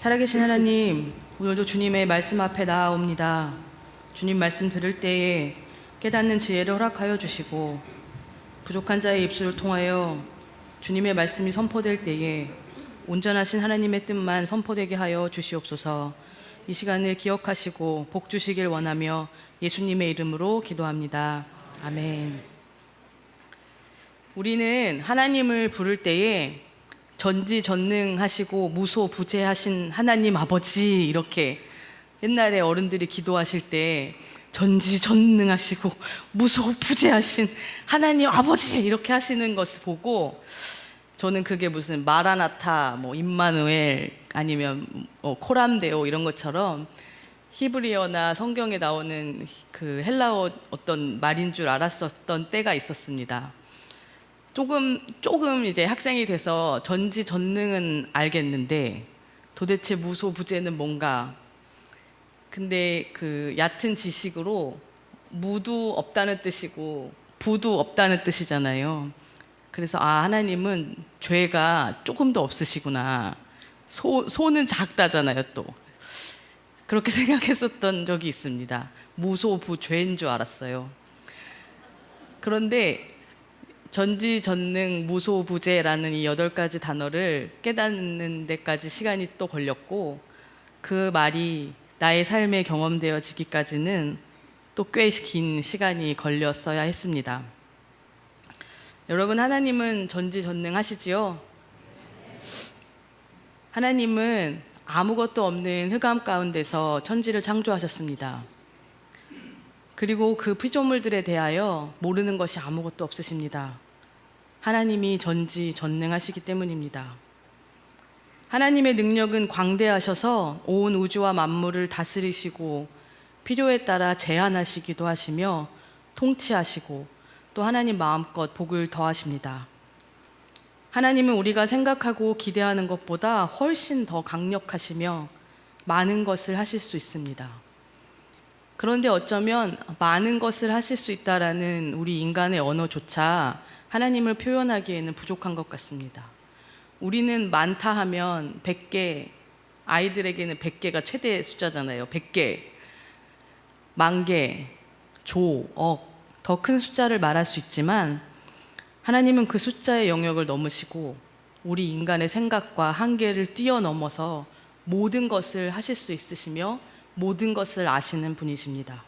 살아계신 하나님, 오늘도 주님의 말씀 앞에 나아옵니다. 주님 말씀 들을 때에 깨닫는 지혜를 허락하여 주시고, 부족한 자의 입술을 통하여 주님의 말씀이 선포될 때에 온전하신 하나님의 뜻만 선포되게 하여 주시옵소서. 이 시간을 기억하시고 복 주시길 원하며 예수님의 이름으로 기도합니다. 아멘. 우리는 하나님을 부를 때에 전지전능하시고 무소부재하신 하나님 아버지, 이렇게 옛날에 어른들이 기도하실 때 전지전능하시고 무소부재하신 하나님 아버지 이렇게 하시는 것을 보고, 저는 그게 무슨 마라나타, 임마누엘, 아니면 코람데오 이런 것처럼 히브리어나 성경에 나오는 그 헬라어 어떤 말인 줄 알았었던 때가 있었습니다. 조금 이제 학생이 돼서 전지전능은 알겠는데 도대체 무소부재는 뭔가. 근데 그 얕은 지식으로 무도 없다는 뜻이고 부도 없다는 뜻이잖아요. 그래서 하나님은 죄가 조금도 없으시구나. 소는 작다잖아요. 또 그렇게 생각했었던 적이 있습니다. 무소부죄인 줄 알았어요. 그런데 전지전능 무소부재라는 이 8가지 단어를 깨닫는 데까지 시간이 또 걸렸고, 그 말이 나의 삶에 경험되어지기까지는 또 꽤 긴 시간이 걸렸어야 했습니다. 여러분, 하나님은 전지전능하시지요? 하나님은 아무것도 없는 흑암 가운데서 천지를 창조하셨습니다. 그리고 그 피조물들에 대하여 모르는 것이 아무것도 없으십니다. 하나님이 전지전능하시기 때문입니다. 하나님의 능력은 광대하셔서 온 우주와 만물을 다스리시고 필요에 따라 제한하시기도 하시며 통치하시고 또 하나님 마음껏 복을 더하십니다. 하나님은 우리가 생각하고 기대하는 것보다 훨씬 더 강력하시며 많은 것을 하실 수 있습니다. 그런데 어쩌면 많은 것을 하실 수 있다라는 우리 인간의 언어조차 하나님을 표현하기에는 부족한 것 같습니다. 우리는 많다 하면 100개, 아이들에게는 100개가 최대 숫자잖아요. 100개, 만 개, 조, 억, 더 큰 숫자를 말할 수 있지만 하나님은 그 숫자의 영역을 넘으시고 우리 인간의 생각과 한계를 뛰어넘어서 모든 것을 하실 수 있으시며 모든 것을 아시는 분이십니다.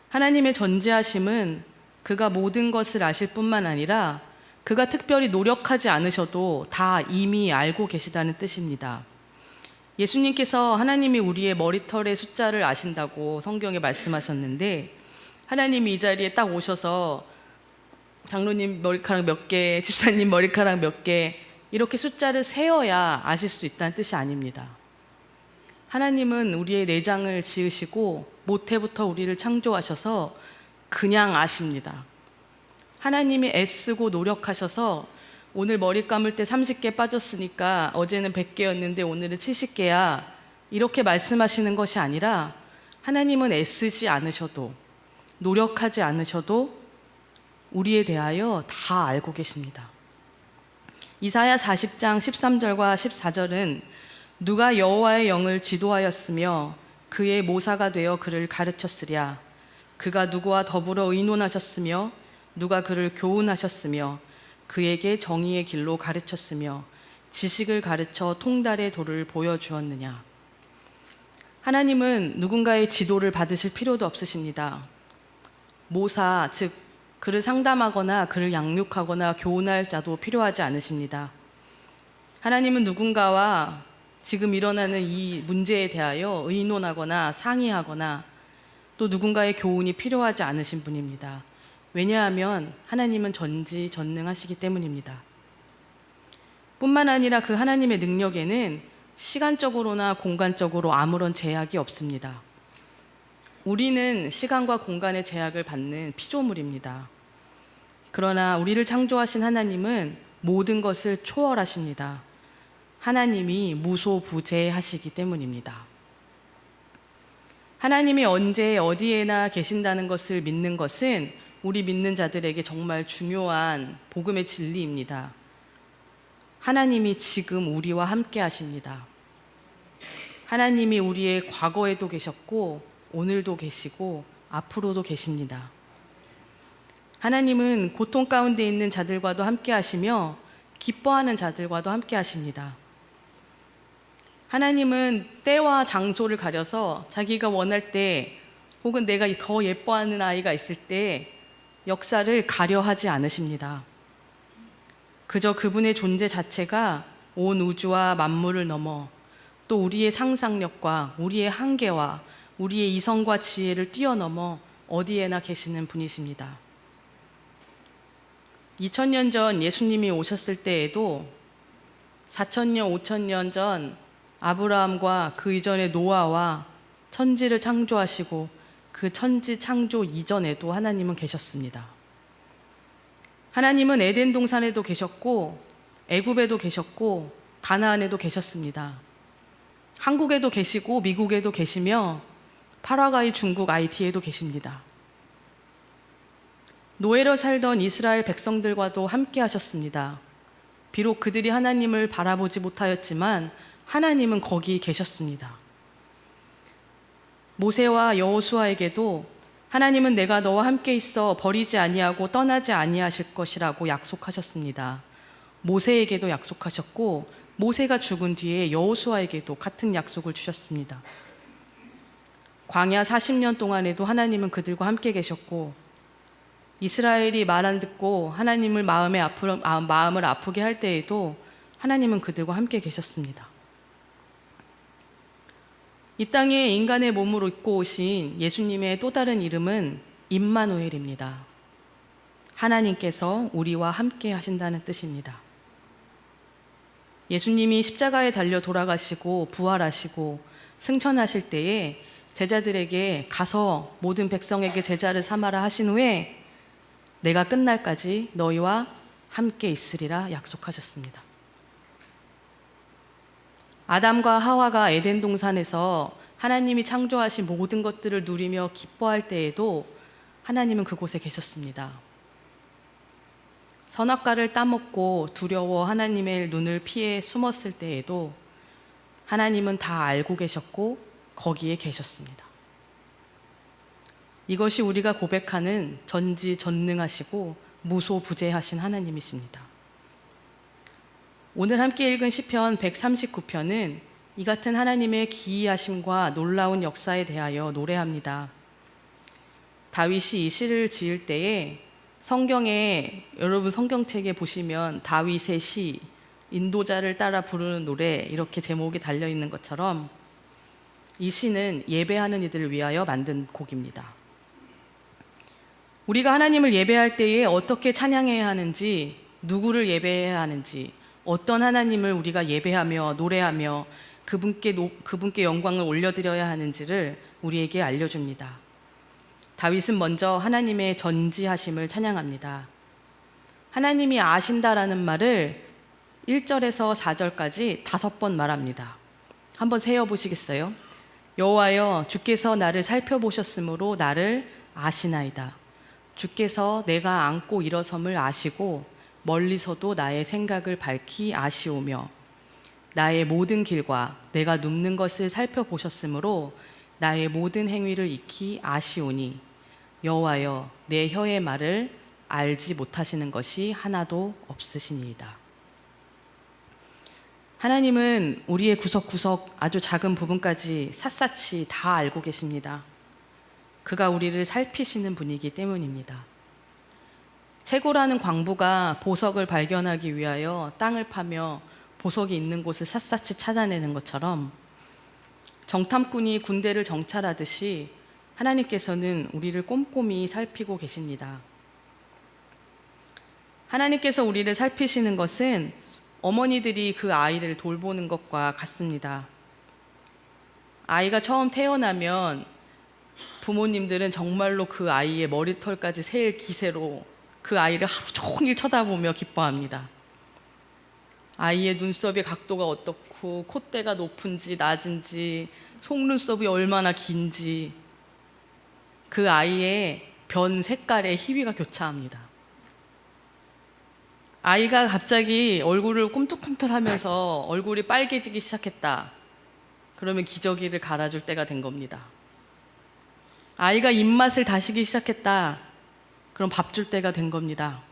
하나님의 전지하심은 그가 모든 것을 아실 뿐만 아니라 그가 특별히 노력하지 않으셔도 다 이미 알고 계시다는 뜻입니다. 예수님께서 하나님이 우리의 머리털의 숫자를 아신다고 성경에 말씀하셨는데, 하나님이 이 자리에 딱 오셔서 장로님 머리카락 몇 개, 집사님 머리카락 몇 개, 이렇게 숫자를 세어야 아실 수 있다는 뜻이 아닙니다. 하나님은 우리의 내장을 지으시고 모태부터 우리를 창조하셔서 그냥 아십니다. 하나님이 애쓰고 노력하셔서 오늘 머리 감을 때 30개 빠졌으니까 어제는 100개였는데 오늘은 70개야, 이렇게 말씀하시는 것이 아니라 하나님은 애쓰지 않으셔도 노력하지 않으셔도 우리에 대하여 다 알고 계십니다. 이사야 40장 13절과 14절은 누가 여호와의 영을 지도하였으며 그의 모사가 되어 그를 가르쳤으랴. 그가 누구와 더불어 의논하셨으며 누가 그를 교훈하셨으며 그에게 정의의 길로 가르쳤으며 지식을 가르쳐 통달의 도를 보여주었느냐. 하나님은 누군가의 지도를 받으실 필요도 없으십니다. 모사, 즉 그를 상담하거나 그를 양육하거나 교훈할 자도 필요하지 않으십니다. 하나님은 누군가와 지금 일어나는 이 문제에 대하여 의논하거나 상의하거나 또 누군가의 교훈이 필요하지 않으신 분입니다. 왜냐하면 하나님은 전지전능하시기 때문입니다. 뿐만 아니라 그 하나님의 능력에는 시간적으로나 공간적으로 아무런 제약이 없습니다. 우리는 시간과 공간의 제약을 받는 피조물입니다. 그러나 우리를 창조하신 하나님은 모든 것을 초월하십니다. 하나님이 무소부재하시기 때문입니다. 하나님이 언제 어디에나 계신다는 것을 믿는 것은 우리 믿는 자들에게 정말 중요한 복음의 진리입니다. 하나님이 지금 우리와 함께 하십니다. 하나님이 우리의 과거에도 계셨고 오늘도 계시고 앞으로도 계십니다. 하나님은 고통 가운데 있는 자들과도 함께 하시며 기뻐하는 자들과도 함께 하십니다. 하나님은 때와 장소를 가려서 자기가 원할 때 혹은 내가 더 예뻐하는 아이가 있을 때 역사를 가려하지 않으십니다. 그저 그분의 존재 자체가 온 우주와 만물을 넘어 또 우리의 상상력과 우리의 한계와 우리의 이성과 지혜를 뛰어넘어 어디에나 계시는 분이십니다. 2000년 전 예수님이 오셨을 때에도 4000년, 5000년 전 아브라함과 그 이전의 노아와 천지를 창조하시고 그 천지 창조 이전에도 하나님은 계셨습니다. 하나님은 에덴 동산에도 계셨고 애굽에도 계셨고 가나안에도 계셨습니다. 한국에도 계시고 미국에도 계시며 파라과이, 중국, IT에도 계십니다. 노예로 살던 이스라엘 백성들과도 함께 하셨습니다. 비록 그들이 하나님을 바라보지 못하였지만 하나님은 거기 계셨습니다. 모세와 여호수아에게도 하나님은 내가 너와 함께 있어 버리지 아니하고 떠나지 아니하실 것이라고 약속하셨습니다. 모세에게도 약속하셨고 모세가 죽은 뒤에 여호수아에게도 같은 약속을 주셨습니다. 광야 40년 동안에도 하나님은 그들과 함께 계셨고 이스라엘이 말 안 듣고 하나님을 마음을 아프게 할 때에도 하나님은 그들과 함께 계셨습니다. 이 땅에 인간의 몸으로 입고 오신 예수님의 또 다른 이름은 임마누엘입니다. 하나님께서 우리와 함께 하신다는 뜻입니다. 예수님이 십자가에 달려 돌아가시고 부활하시고 승천하실 때에 제자들에게 가서 모든 백성에게 제자를 삼아라 하신 후에 내가 끝날까지 너희와 함께 있으리라 약속하셨습니다. 아담과 하와가 에덴 동산에서 하나님이 창조하신 모든 것들을 누리며 기뻐할 때에도 하나님은 그곳에 계셨습니다. 선악과를 따먹고 두려워 하나님의 눈을 피해 숨었을 때에도 하나님은 다 알고 계셨고 거기에 계셨습니다. 이것이 우리가 고백하는 전지전능하시고 무소부재하신 하나님이십니다. 오늘 함께 읽은 시편 139편은 이 같은 하나님의 기이하심과 놀라운 역사에 대하여 노래합니다. 다윗이 이 시를 지을 때에 성경에 여러분 성경책에 보시면 다윗의 시, 인도자를 따라 부르는 노래 이렇게 제목이 달려있는 것처럼 이 시는 예배하는 이들을 위하여 만든 곡입니다. 우리가 하나님을 예배할 때에 어떻게 찬양해야 하는지, 누구를 예배해야 하는지, 어떤 하나님을 우리가 예배하며 노래하며 그분께 영광을 올려드려야 하는지를 우리에게 알려줍니다. 다윗은 먼저 하나님의 전지하심을 찬양합니다. 하나님이 아신다라는 말을 1절에서 4절까지 5번 말합니다. 한번 세어보시겠어요? 여호와여, 주께서 나를 살펴보셨으므로 나를 아시나이다. 주께서 내가 앉고 일어섬을 아시고 멀리서도 나의 생각을 밝히 아시오며 나의 모든 길과 내가 눕는 것을 살펴보셨으므로 나의 모든 행위를 익히 아시오니 여호와여, 내 혀의 말을 알지 못하시는 것이 하나도 없으시니이다. 하나님은 우리의 구석구석 아주 작은 부분까지 샅샅이 다 알고 계십니다. 그가 우리를 살피시는 분이기 때문입니다. 채고라는 광부가 보석을 발견하기 위하여 땅을 파며 보석이 있는 곳을 샅샅이 찾아내는 것처럼 정탐꾼이 군대를 정찰하듯이 하나님께서는 우리를 꼼꼼히 살피고 계십니다. 하나님께서 우리를 살피시는 것은 어머니들이 그 아이를 돌보는 것과 같습니다. 아이가 처음 태어나면 부모님들은 정말로 그 아이의 머리털까지 셀 기세로 그 아이를 하루 종일 쳐다보며 기뻐합니다. 아이의 눈썹의 각도가 어떻고 콧대가 높은지 낮은지 속눈썹이 얼마나 긴지 그 아이의 변 색깔의 희위가 교차합니다. 아이가 갑자기 얼굴을 꿈틀꿈틀하면서 얼굴이 빨개지기 시작했다. 그러면 기저귀를 갈아줄 때가 된 겁니다. 아이가 입맛을 다시기 시작했다. 그럼 밥 줄 때가 된 겁니다.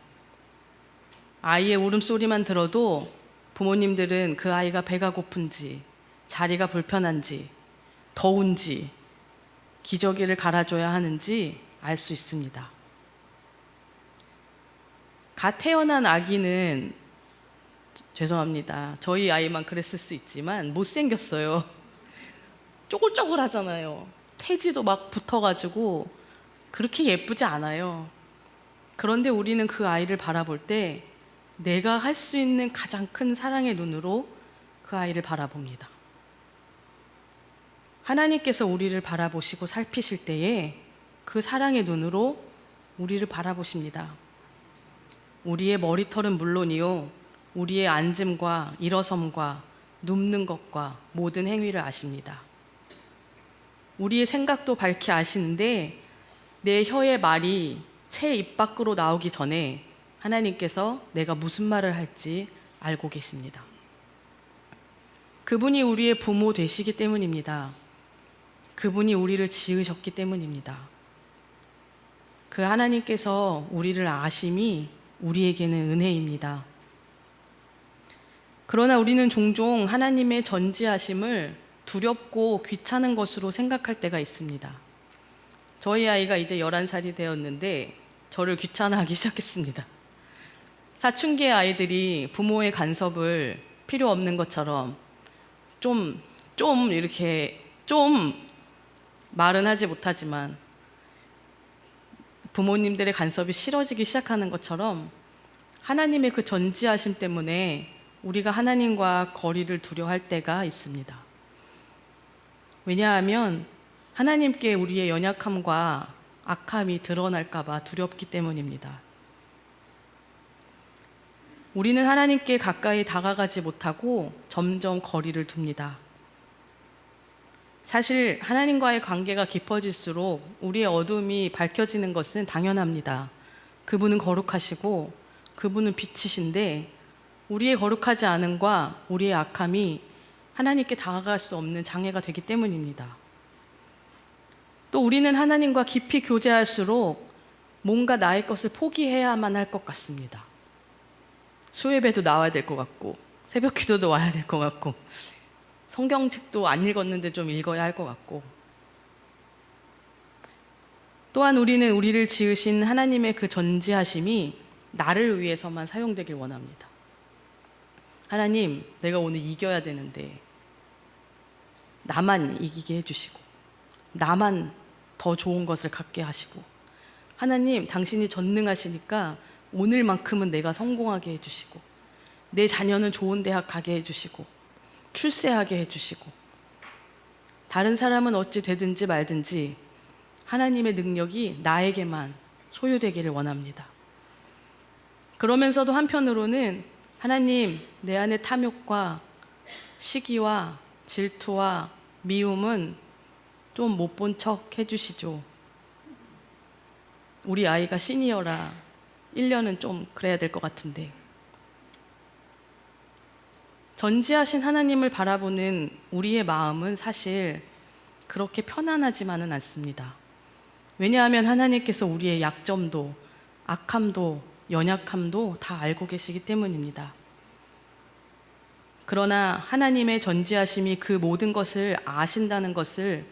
아이의 울음소리만 들어도 부모님들은 그 아이가 배가 고픈지, 자리가 불편한지, 더운지, 기저귀를 갈아줘야 하는지 알 수 있습니다. 갓 태어난 아기는, 죄송합니다, 저희 아이만 그랬을 수 있지만 못생겼어요. 쪼글쪼글하잖아요. 태지도 막 붙어가지고 그렇게 예쁘지 않아요. 그런데 우리는 그 아이를 바라볼 때 내가 할 수 있는 가장 큰 사랑의 눈으로 그 아이를 바라봅니다. 하나님께서 우리를 바라보시고 살피실 때에 그 사랑의 눈으로 우리를 바라보십니다. 우리의 머리털은 물론이요, 우리의 앉음과 일어섬과 눕는 것과 모든 행위를 아십니다. 우리의 생각도 밝히 아시는데 내 혀의 말이 채 입 밖으로 나오기 전에 하나님께서 내가 무슨 말을 할지 알고 계십니다. 그분이 우리의 부모 되시기 때문입니다. 그분이 우리를 지으셨기 때문입니다. 그 하나님께서 우리를 아심이 우리에게는 은혜입니다. 그러나 우리는 종종 하나님의 전지하심을 두렵고 귀찮은 것으로 생각할 때가 있습니다. 저희 아이가 이제 11살이 되었는데 저를 귀찮아하기 시작했습니다. 사춘기의 아이들이 부모의 간섭을 필요 없는 것처럼 좀 말은 하지 못하지만 부모님들의 간섭이 싫어지기 시작하는 것처럼 하나님의 그 전지하심 때문에 우리가 하나님과 거리를 두려 할 때가 있습니다. 왜냐하면 하나님께 우리의 연약함과 악함이 드러날까 봐 두렵기 때문입니다. 우리는 하나님께 가까이 다가가지 못하고 점점 거리를 둡니다. 사실 하나님과의 관계가 깊어질수록 우리의 어둠이 밝혀지는 것은 당연합니다. 그분은 거룩하시고 그분은 빛이신데 우리의 거룩하지 않음과 우리의 악함이 하나님께 다가갈 수 없는 장애가 되기 때문입니다. 또 우리는 하나님과 깊이 교제할수록 뭔가 나의 것을 포기해야만 할 것 같습니다. 수예배도 나와야 될 것 같고 새벽 기도도 와야 될 것 같고 성경책도 안 읽었는데 좀 읽어야 할 것 같고, 또한 우리는 우리를 지으신 하나님의 그 전지하심이 나를 위해서만 사용되길 원합니다. 하나님, 내가 오늘 이겨야 되는데 나만 이기게 해주시고 나만 더 좋은 것을 갖게 하시고, 하나님, 당신이 전능하시니까 오늘만큼은 내가 성공하게 해주시고 내 자녀는 좋은 대학 가게 해주시고 출세하게 해주시고, 다른 사람은 어찌 되든지 말든지 하나님의 능력이 나에게만 소유되기를 원합니다. 그러면서도 한편으로는 하나님, 내 안의 탐욕과 시기와 질투와 미움은 좀 못 본 척 해주시죠. 우리 아이가 시니어라 1년은 좀 그래야 될 것 같은데, 전지하신 하나님을 바라보는 우리의 마음은 사실 그렇게 편안하지만은 않습니다. 왜냐하면 하나님께서 우리의 약점도 악함도 연약함도 다 알고 계시기 때문입니다. 그러나 하나님의 전지하심이 그 모든 것을 아신다는 것을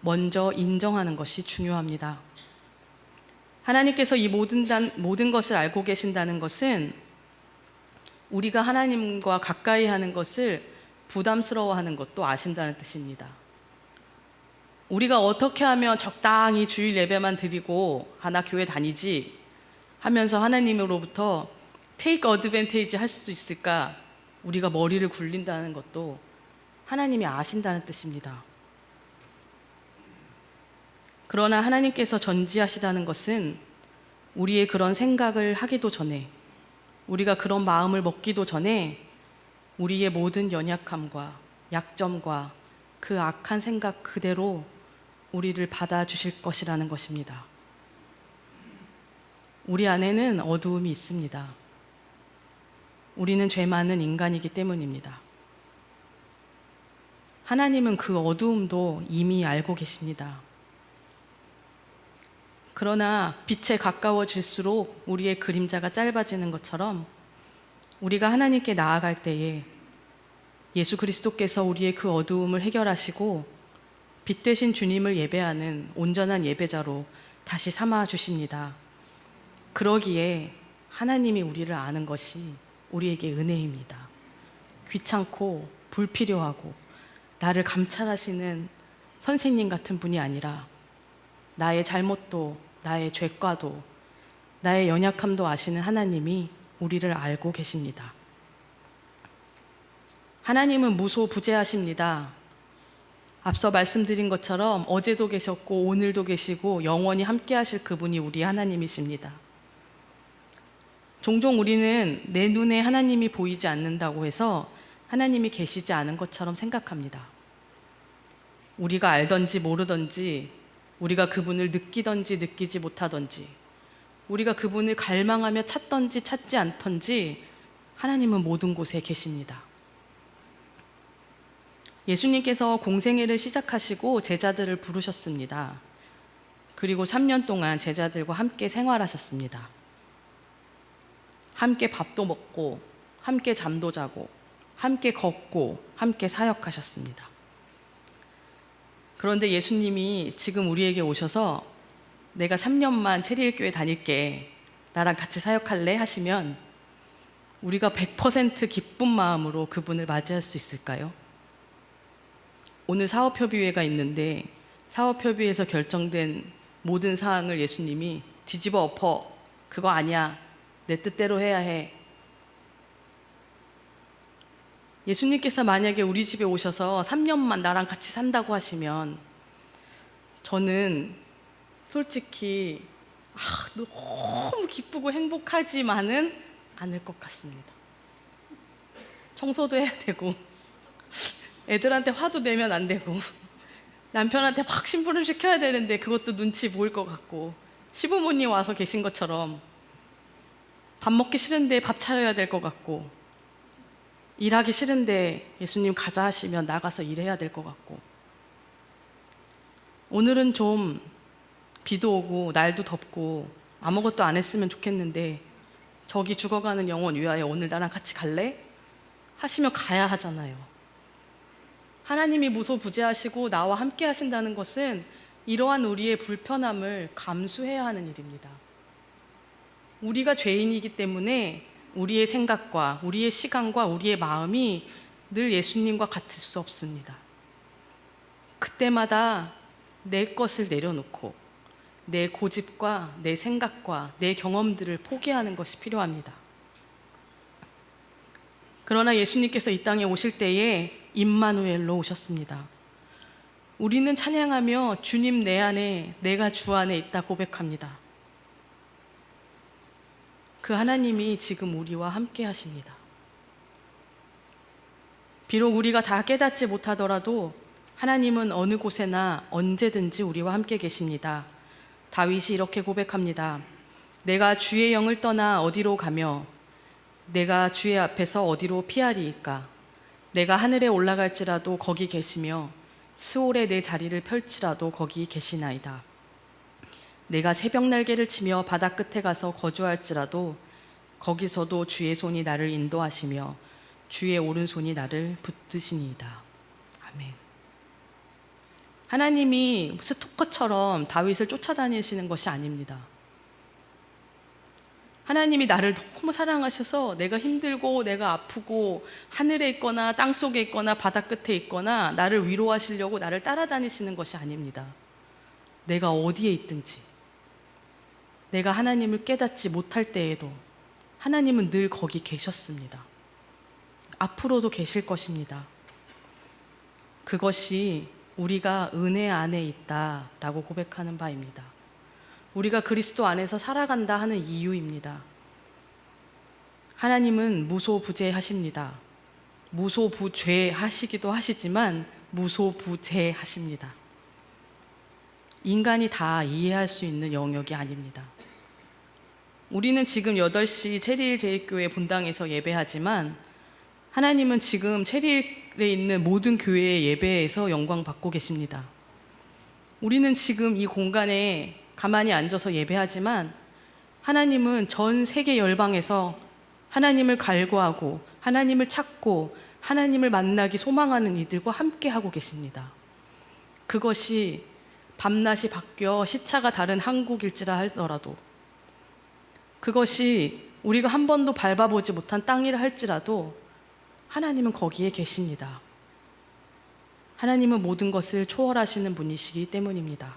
먼저 인정하는 것이 중요합니다. 하나님께서 이 모든 것을 알고 계신다는 것은 우리가 하나님과 가까이 하는 것을 부담스러워하는 것도 아신다는 뜻입니다. 우리가 어떻게 하면 적당히 주일 예배만 드리고 나 교회 다니지 하면서 하나님으로부터 테이크 어드밴테이지 할 수 있을까, 우리가 머리를 굴린다는 것도 하나님이 아신다는 뜻입니다. 그러나 하나님께서 전지하시다는 것은 우리의 그런 생각을 하기도 전에, 우리가 그런 마음을 먹기도 전에 우리의 모든 연약함과 약점과 그 악한 생각 그대로 우리를 받아주실 것이라는 것입니다. 우리 안에는 어두움이 있습니다. 우리는 죄 많은 인간이기 때문입니다. 하나님은 그 어두움도 이미 알고 계십니다. 그러나 빛에 가까워질수록 우리의 그림자가 짧아지는 것처럼 우리가 하나님께 나아갈 때에 예수 그리스도께서 우리의 그 어두움을 해결하시고 빛 되신 주님을 예배하는 온전한 예배자로 다시 삼아 주십니다. 그러기에 하나님이 우리를 아는 것이 우리에게 은혜입니다. 귀찮고 불필요하고 나를 감찰하시는 선생님 같은 분이 아니라 나의 잘못도 나의 죄과도 나의 연약함도 아시는 하나님이 우리를 알고 계십니다. 하나님은 무소부재하십니다. 앞서 말씀드린 것처럼 어제도 계셨고 오늘도 계시고 영원히 함께 하실 그분이 우리 하나님이십니다. 종종 우리는 내 눈에 하나님이 보이지 않는다고 해서 하나님이 계시지 않은 것처럼 생각합니다. 우리가 알던지 모르던지, 우리가 그분을 느끼던지 느끼지 못하던지, 우리가 그분을 갈망하며 찾던지 찾지 않던지 하나님은 모든 곳에 계십니다. 예수님께서 공생애를 시작하시고 제자들을 부르셨습니다. 그리고 3년 동안 제자들과 함께 생활하셨습니다. 함께 밥도 먹고 함께 잠도 자고 함께 걷고 함께 사역하셨습니다. 그런데 예수님이 지금 우리에게 오셔서 내가 3년만 체리일교회 다닐게, 나랑 같이 사역할래? 하시면 우리가 100% 기쁜 마음으로 그분을 맞이할 수 있을까요? 오늘 사업협의회가 있는데 사업협의회에서 결정된 모든 사항을 예수님이 뒤집어 엎어, 그거 아니야, 내 뜻대로 해야 해. 예수님께서 만약에 우리 집에 오셔서 3년만 나랑 같이 산다고 하시면 저는 솔직히 너무 기쁘고 행복하지만은 않을 것 같습니다. 청소도 해야 되고 애들한테 화도 내면 안 되고 남편한테 막 심부름 시켜야 되는데 그것도 눈치 보일 것 같고, 시부모님 와서 계신 것처럼 밥 먹기 싫은데 밥 차려야 될 것 같고, 일하기 싫은데 예수님 가자 하시면 나가서 일해야 될 것 같고, 오늘은 좀 비도 오고 날도 덥고 아무것도 안 했으면 좋겠는데 저기 죽어가는 영혼 위하여 오늘 나랑 같이 갈래? 하시면 가야 하잖아요. 하나님이 무소부재하시고 나와 함께 하신다는 것은 이러한 우리의 불편함을 감수해야 하는 일입니다. 우리가 죄인이기 때문에 우리의 생각과 우리의 시간과 우리의 마음이 늘 예수님과 같을 수 없습니다. 그때마다 내 것을 내려놓고 내 고집과 내 생각과 내 경험들을 포기하는 것이 필요합니다. 그러나 예수님께서 이 땅에 오실 때에 임마누엘로 오셨습니다. 우리는 찬양하며 주님 내 안에, 내가 주 안에 있다 고백합니다. 그 하나님이 지금 우리와 함께 하십니다. 비록 우리가 다 깨닫지 못하더라도 하나님은 어느 곳에나 언제든지 우리와 함께 계십니다. 다윗이 이렇게 고백합니다. 내가 주의 영을 떠나 어디로 가며 내가 주의 앞에서 어디로 피하리이까? 내가 하늘에 올라갈지라도 거기 계시며 스올에 내 자리를 펼치라도 거기 계시나이다. 내가 새벽 날개를 치며 바다 끝에 가서 거주할지라도 거기서도 주의 손이 나를 인도하시며 주의 오른손이 나를 붙드시니이다. 아멘. 하나님이 스토커처럼 다윗을 쫓아다니시는 것이 아닙니다. 하나님이 나를 너무 사랑하셔서 내가 힘들고 내가 아프고 하늘에 있거나 땅속에 있거나 바다 끝에 있거나 나를 위로하시려고 나를 따라다니시는 것이 아닙니다. 내가 어디에 있든지, 내가 하나님을 깨닫지 못할 때에도 하나님은 늘 거기 계셨습니다. 앞으로도 계실 것입니다. 그것이 우리가 은혜 안에 있다라고 고백하는 바입니다. 우리가 그리스도 안에서 살아간다 하는 이유입니다. 하나님은 무소부재하십니다. 무소부죄하시기도 하시지만 무소부재하십니다. 인간이 다 이해할 수 있는 영역이 아닙니다. 우리는 지금 8시 체리일 제1교회 본당에서 예배하지만 하나님은 지금 체리힐에 있는 모든 교회의 예배에서 영광 받고 계십니다. 우리는 지금 이 공간에 가만히 앉아서 예배하지만 하나님은 전 세계 열방에서 하나님을 갈구하고 하나님을 찾고 하나님을 만나기 소망하는 이들과 함께 하고 계십니다. 그것이 밤낮이 바뀌어 시차가 다른 한국일지라 하더라도, 그것이 우리가 한 번도 밟아보지 못한 땅이라 할지라도 하나님은 거기에 계십니다. 하나님은 모든 것을 초월하시는 분이시기 때문입니다.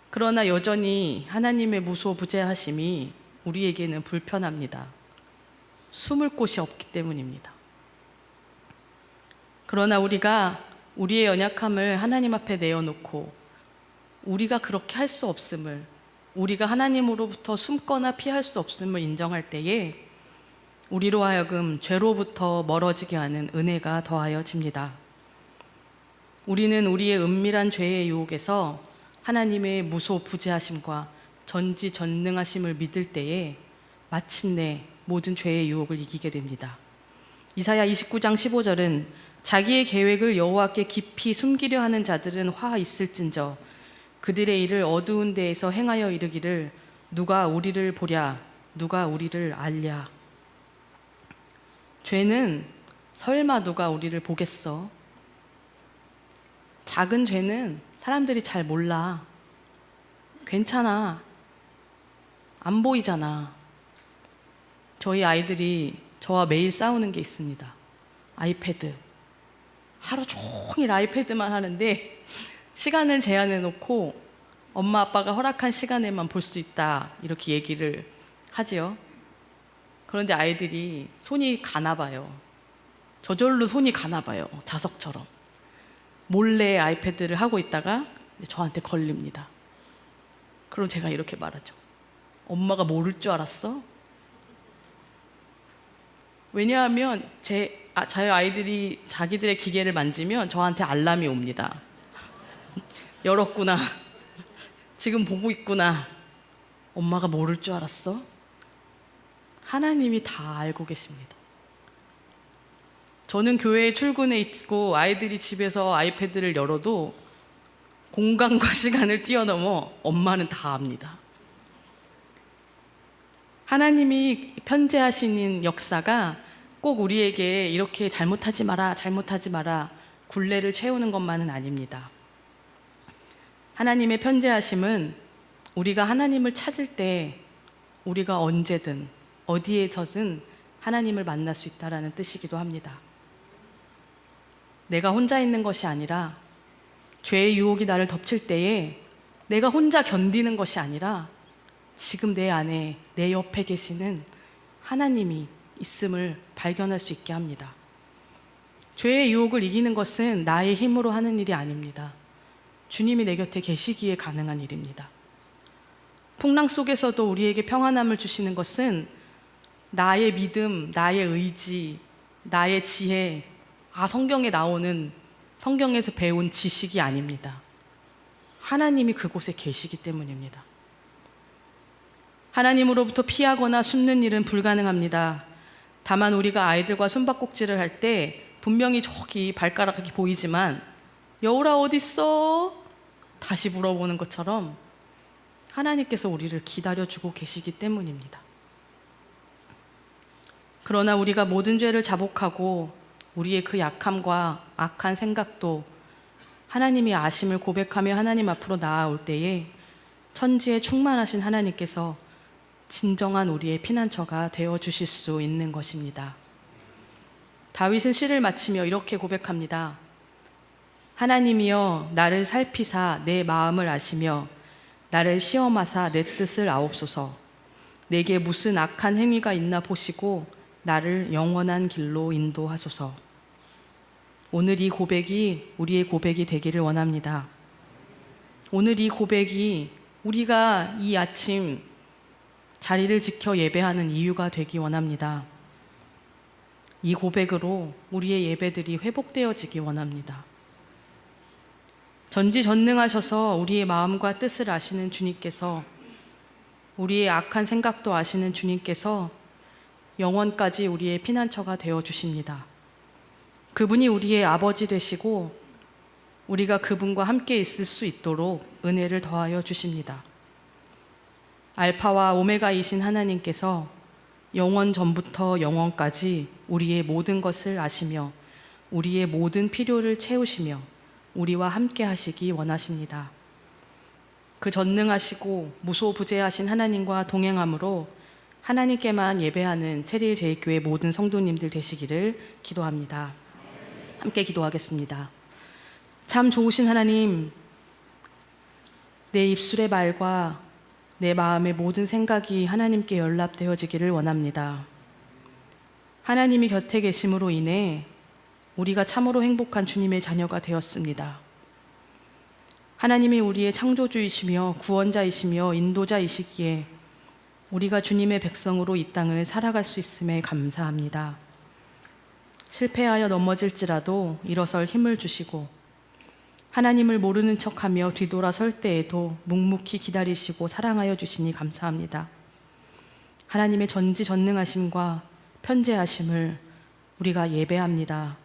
그러나 여전히 하나님의 무소부재하심이 우리에게는 불편합니다. 숨을 곳이 없기 때문입니다. 그러나 우리가 우리의 연약함을 하나님 앞에 내어놓고 우리가 그렇게 할 수 없음을, 우리가 하나님으로부터 숨거나 피할 수 없음을 인정할 때에 우리로 하여금 죄로부터 멀어지게 하는 은혜가 더하여집니다. 우리는 우리의 은밀한 죄의 유혹에서 하나님의 무소부재하심과 전지전능하심을 믿을 때에 마침내 모든 죄의 유혹을 이기게 됩니다. 이사야 29장 15절은 자기의 계획을 여호와께 깊이 숨기려 하는 자들은 화 있을진저 그들의 일을 어두운 데에서 행하여 이르기를 누가 우리를 보랴 누가 우리를 알랴. 죄는 설마 누가 우리를 보겠어? 작은 죄는 사람들이 잘 몰라. 괜찮아. 안 보이잖아. 저희 아이들이 저와 매일 싸우는 게 있습니다. 아이패드. 하루 종일 아이패드만 하는데 시간을 제한해 놓고 엄마 아빠가 허락한 시간에만 볼 수 있다 이렇게 얘기를 하지요. 그런데 아이들이 손이 가나 봐요. 저절로 손이 가나 봐요. 자석처럼. 몰래 아이패드를 하고 있다가 저한테 걸립니다. 그럼 제가 이렇게 말하죠. 엄마가 모를 줄 알았어? 왜냐하면 저희 아이들이 자기들의 기계를 만지면 저한테 알람이 옵니다. 열었구나. 지금 보고 있구나. 엄마가 모를 줄 알았어? 하나님이 다 알고 계십니다. 저는 교회에 출근해 있고 아이들이 집에서 아이패드를 열어도 공간과 시간을 뛰어넘어 엄마는 다 압니다. 하나님이 편재하시는 역사가 꼭 우리에게 이렇게 잘못하지 마라, 잘못하지 마라 굴레를 채우는 것만은 아닙니다. 하나님의 편재하심은 우리가 하나님을 찾을 때 우리가 언제든 어디에서든 하나님을 만날 수 있다는 뜻이기도 합니다. 내가 혼자 있는 것이 아니라 죄의 유혹이 나를 덮칠 때에 내가 혼자 견디는 것이 아니라 지금 내 안에 내 옆에 계시는 하나님이 있음을 발견할 수 있게 합니다. 죄의 유혹을 이기는 것은 나의 힘으로 하는 일이 아닙니다. 주님이 내 곁에 계시기에 가능한 일입니다. 풍랑 속에서도 우리에게 평안함을 주시는 것은 나의 믿음, 나의 의지, 나의 지혜, 성경에 나오는 성경에서 배운 지식이 아닙니다. 하나님이 그곳에 계시기 때문입니다. 하나님으로부터 피하거나 숨는 일은 불가능합니다. 다만 우리가 아이들과 숨바꼭질을 할 때 분명히 저기 발가락이 보이지만 여울아 어딨어? 다시 물어보는 것처럼 하나님께서 우리를 기다려주고 계시기 때문입니다. 그러나 우리가 모든 죄를 자복하고 우리의 그 약함과 악한 생각도 하나님이 아심을 고백하며 하나님 앞으로 나아올 때에 천지에 충만하신 하나님께서 진정한 우리의 피난처가 되어주실 수 있는 것입니다. 다윗은 시를 마치며 이렇게 고백합니다. 하나님이여 나를 살피사 내 마음을 아시며 나를 시험하사 내 뜻을 아옵소서. 내게 무슨 악한 행위가 있나 보시고 나를 영원한 길로 인도하소서. 오늘 이 고백이 우리의 고백이 되기를 원합니다. 오늘 이 고백이 우리가 이 아침 자리를 지켜 예배하는 이유가 되기 원합니다. 이 고백으로 우리의 예배들이 회복되어지기 원합니다. 전지전능하셔서 우리의 마음과 뜻을 아시는 주님께서, 우리의 악한 생각도 아시는 주님께서 영원까지 우리의 피난처가 되어 주십니다. 그분이 우리의 아버지 되시고 우리가 그분과 함께 있을 수 있도록 은혜를 더하여 주십니다. 알파와 오메가이신 하나님께서 영원 전부터 영원까지 우리의 모든 것을 아시며 우리의 모든 필요를 채우시며 우리와 함께 하시기 원하십니다. 그 전능하시고 무소부재하신 하나님과 동행함으로 하나님께만 예배하는 체리힐 제2교회 모든 성도님들 되시기를 기도합니다. 함께 기도하겠습니다. 참 좋으신 하나님, 내 입술의 말과 내 마음의 모든 생각이 하나님께 연락되어지기를 원합니다. 하나님이 곁에 계심으로 인해 우리가 참으로 행복한 주님의 자녀가 되었습니다. 하나님이 우리의 창조주이시며 구원자이시며 인도자이시기에 우리가 주님의 백성으로 이 땅을 살아갈 수 있음에 감사합니다. 실패하여 넘어질지라도 일어설 힘을 주시고 하나님을 모르는 척하며 뒤돌아설 때에도 묵묵히 기다리시고 사랑하여 주시니 감사합니다. 하나님의 전지전능하심과 편재하심을 우리가 예배합니다.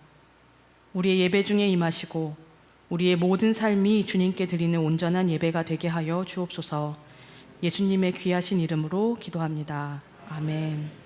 우리의 예배 중에 임하시고 우리의 모든 삶이 주님께 드리는 온전한 예배가 되게 하여 주옵소서. 예수님의 귀하신 이름으로 기도합니다. 아멘.